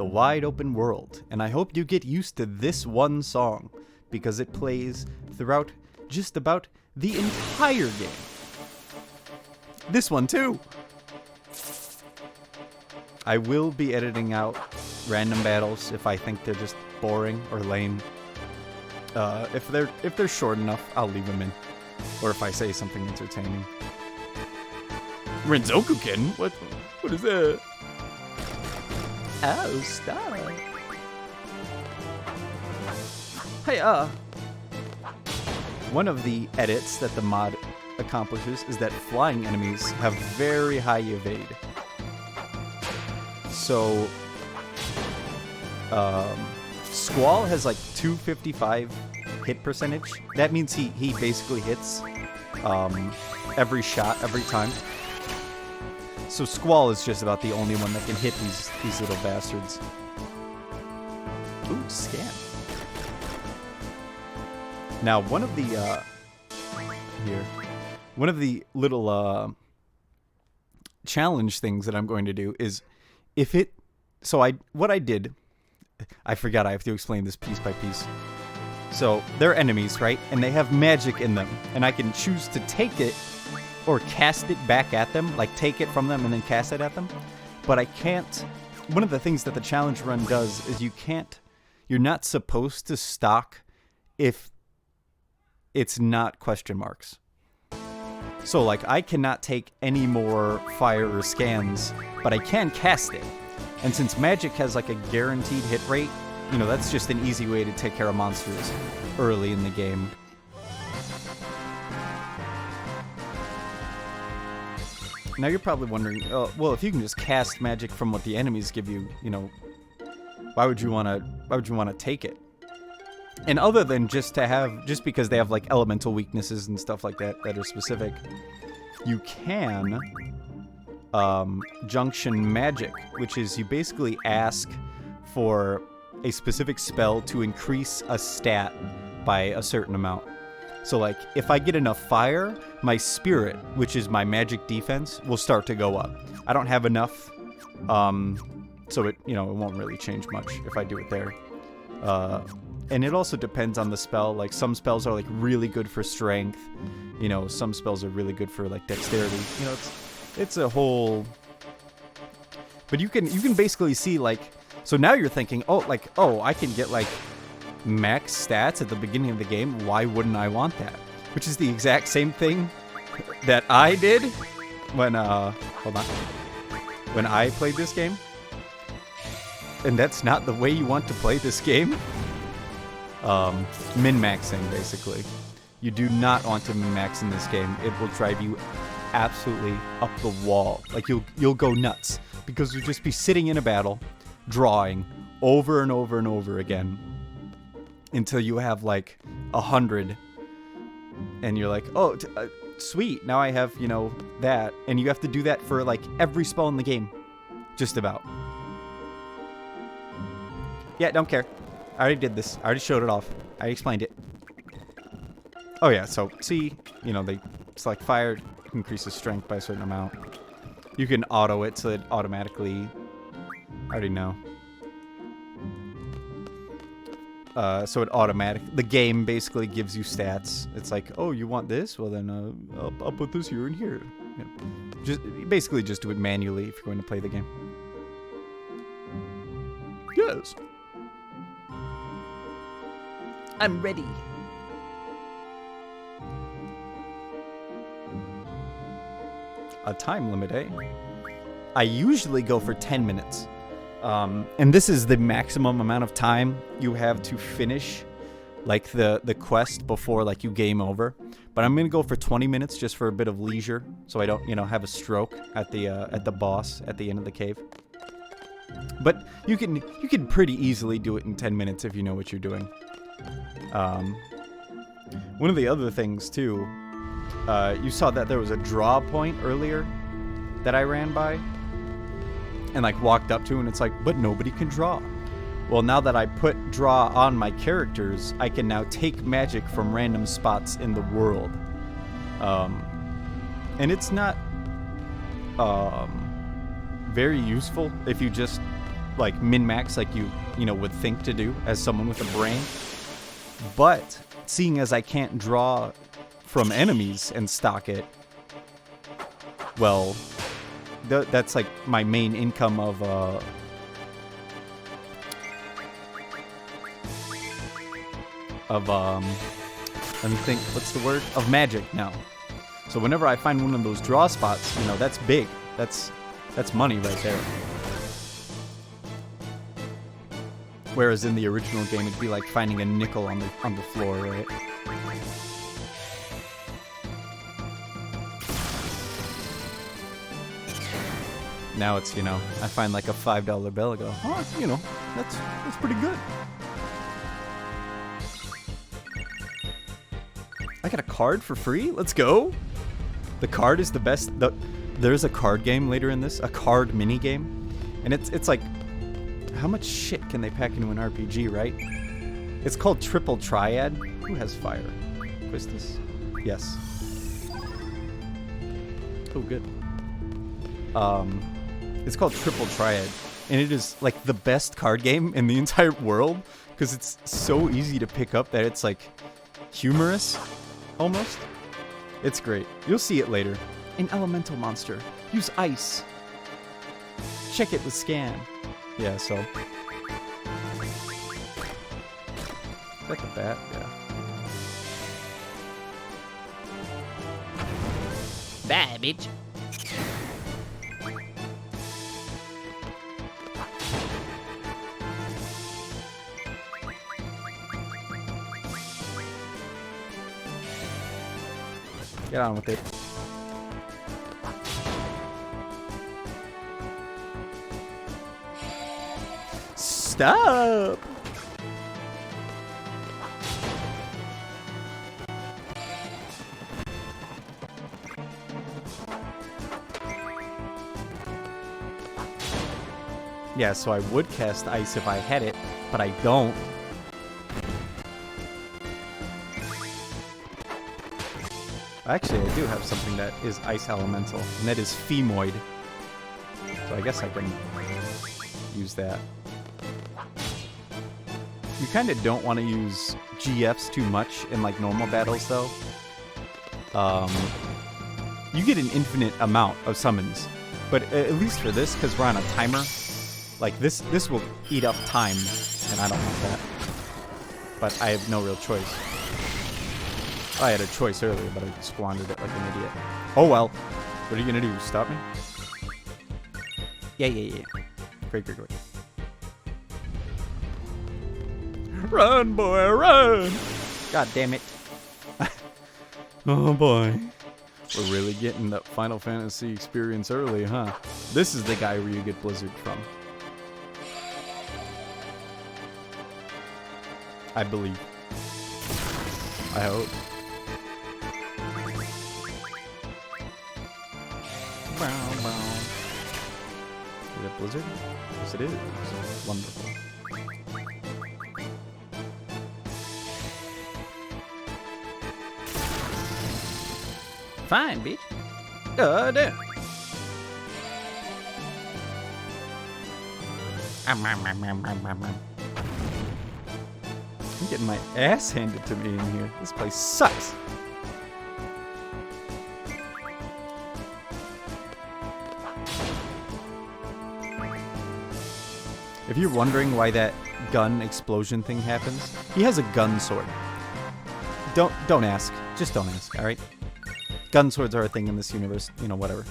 the wide open world, and I hope you get used to this one song, because it plays throughout just about the entire game. This one too! I will be editing out random battles if I think they're just boring or lame. If they're short enough, I'll leave them in. Or if I say something entertaining. Renzoku-ken? What is that? Oh, stop. Hey, one of the edits that the mod accomplishes is that flying enemies have very high evade. So, Squall has like 255 hit percentage. That means he basically hits every shot every time. So Squall is just about the only one that can hit these little bastards. Ooh, scan. Now, one of the little challenge things that I'm going to do is what I did, I forgot I have to explain this piece by piece. So, they're enemies, right? And they have magic in them. And I can choose to take it or cast it back at them, like take it from them and then cast it at them. But I can't. One of the things that the challenge run does is you're not supposed to stock if it's not question marks. So like I cannot take any more fire or scans, but I can cast it. And since magic has like a guaranteed hit rate, you know, that's just an easy way to take care of monsters early in the game. Now you're probably wondering, oh, well, if you can just cast magic from what the enemies give you, you know, why would you want to take it? And other than just because they have like elemental weaknesses and stuff like that that are specific, you can junction magic, which is you basically ask for a specific spell to increase a stat by a certain amount. So like if I get enough fire, my spirit, which is my magic defense, will start to go up. I don't have enough, so it won't really change much if I do it there. And it also depends on the spell. Like some spells are like really good for strength. You know, some spells are really good for like dexterity. You know, it's a whole. But you can basically see like. So now you're thinking, oh, I can get like max stats at the beginning of the game. Why wouldn't I want that? Which is the exact same thing that I did when when I played this game. And that's not the way you want to play this game. Min-maxing, basically. You do not want to min-max in this game. It will drive you absolutely up the wall. Like, you'll go nuts. Because you'll just be sitting in a battle, drawing over and over and over again. Until you have, like, 100. And you're like, oh, sweet. Now I have, that. And you have to do that for, like, every spell in the game. Just about. Yeah, don't care. I already did this. I already showed it off. I explained it. Oh yeah, so see, they select fire, increases strength by a certain amount. You can auto it so it automatically. I already know. So it the game basically gives you stats. It's like, oh, you want this? Well then, I'll put this here and here. Yeah. Basically just do it manually if you're going to play the game. Yes. I'm ready. A time limit, eh? I usually go for 10 minutes. And this is the maximum amount of time you have to finish like the quest before like you game over. But I'm gonna go for 20 minutes just for a bit of leisure, so I don't, have a stroke at the boss at the end of the cave. But you can pretty easily do it in 10 minutes if you know what you're doing. One of the other things too, you saw that there was a draw point earlier that I ran by and like walked up to, and it's like, but nobody can draw. Well, now that I put draw on my characters, I can now take magic from random spots in the world. And it's not very useful if you just like min-max like you know, would think to do as someone with a brain. But seeing as I can't draw from enemies and stock it, well, that's like my main income of let me think, what's the word? Of magic now. So whenever I find one of those draw spots, you know, that's big. That's money right there. Whereas in the original game, it'd be like finding a nickel on the floor, right? Now it's, you know, I find like a $5 bill, I go, oh, you know, that's pretty good. I got a card for free? Let's go! The card is the best. There's a card game later in this, a card mini game, and it's like, how much shit can they pack into an RPG, right? It's called Triple Triad. Who has fire? Quistis? Yes. Oh, good. It's called Triple Triad, and it is like the best card game in the entire world because it's so easy to pick up that it's like humorous, almost. It's great. You'll see it later. An elemental monster. Use ice. Check it with scan. Yeah, so. Is that the bat? Yeah. Bye, bitch. Get on with it. Stop! Yeah, so I would cast ice if I had it, but I don't. Actually, I do have something that is ice elemental, and that is Femoid. So I guess I can use that. You kind of don't want to use GFs too much in like normal battles, though. You get an infinite amount of summons, but at least for this, because we're on a timer, like this will eat up time, and I don't want that. But I have no real choice. I had a choice earlier, but I squandered it like an idiot. Oh well. What are you gonna do? Stop me? Yeah. Great. Run, boy, run! God damn it. Oh boy. We're really getting that Final Fantasy experience early, huh? This is the guy where you get Blizzard from. I believe. I hope. Is it Blizzard? Yes, it is. Wonderful. Fine, bitch. Damn. I'm getting my ass handed to me in here. This place sucks. If you're wondering why that gun explosion thing happens, he has a gun sword. Don't ask. Just don't ask, alright? Gun swords are a thing in this universe, you know, whatever.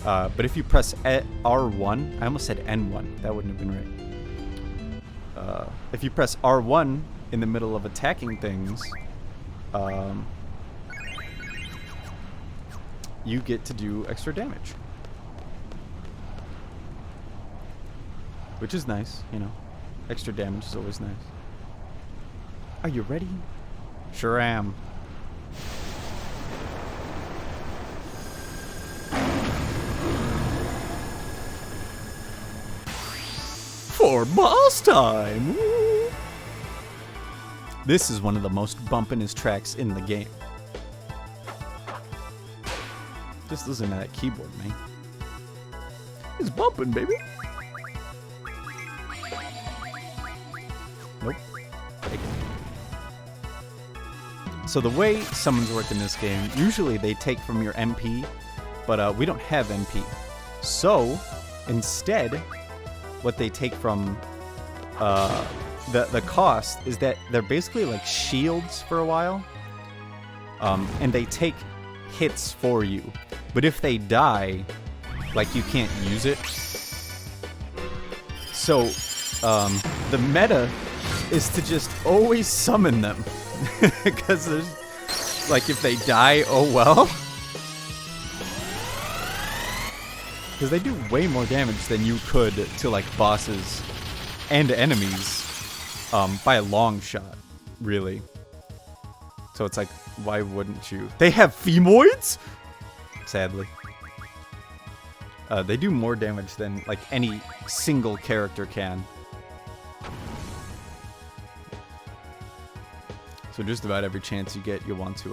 But if you press R1, I almost said N1. That wouldn't have been right. If you press R1 in the middle of attacking things, you get to do extra damage. Which is nice, you know. Extra damage is always nice. Are you ready? Sure am. For boss time! Woo! This is one of the most bumpinest tracks in the game. Just listen to that keyboard, man. It's bumping, baby. So the way summons work in this game, usually they take from your MP, but we don't have MP. So instead, what they take from the cost is that they're basically like shields for a while, and they take hits for you. But if they die, like, you can't use it. So the meta is to just always summon them. Because there's, like, if they die, oh well. Because they do way more damage than you could to, like, bosses and enemies by a long shot, really. So it's like, why wouldn't you? They have femoids? Sadly. They do more damage than, like, any single character can. So just about every chance you get, you want to,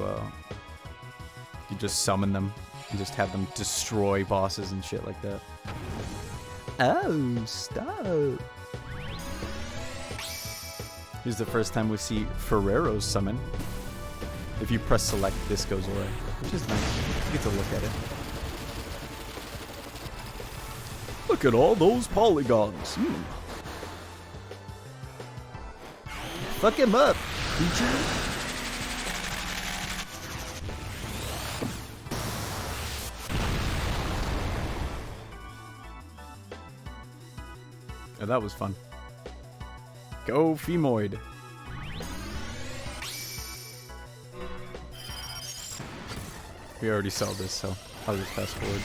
you just summon them and just have them destroy bosses and shit like that. Oh, stop. Here's the first time we see Ferrero's summon. If you press select, this goes away, which is nice. You get to look at it. Look at all those polygons. Fuck him up. Oh, that was fun. Go Femoid. We already saw this, so I'll just fast forward.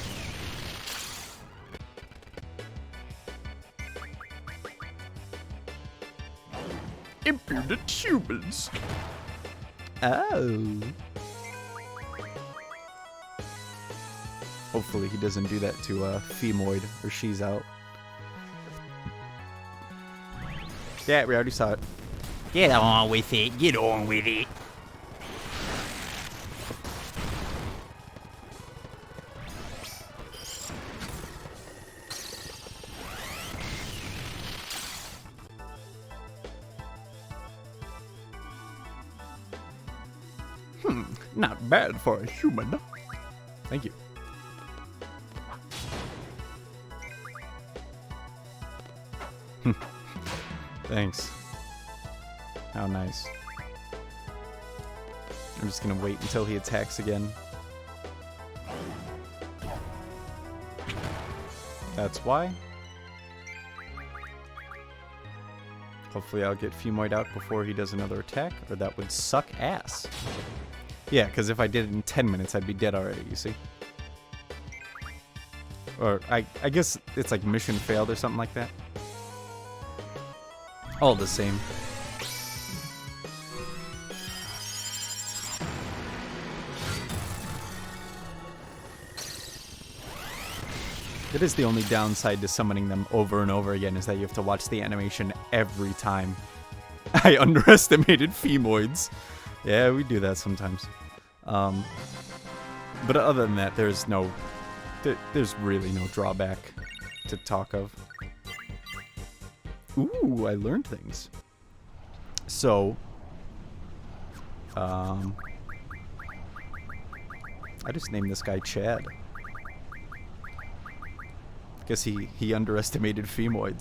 Impudent humans. Oh. Hopefully he doesn't do that to Femoid, or she's out. Yeah, we already saw it. Get on with it. Get on with it. Not bad for a human. Thank you. Thanks. How nice. I'm just gonna wait until he attacks again. That's why. Hopefully I'll get Femoid out before he does another attack, or that would suck ass. Yeah, because if I did it in 10 minutes, I'd be dead already, you see? Or, I guess it's like mission failed or something like that. All the same. That is the only downside to summoning them over and over again, is that you have to watch the animation every time. I underestimated Femoids. Yeah, we do that sometimes. But other than that, there's really no drawback to talk of. Ooh, I learned things. So, I just named this guy Chad. Guess he underestimated Femoids.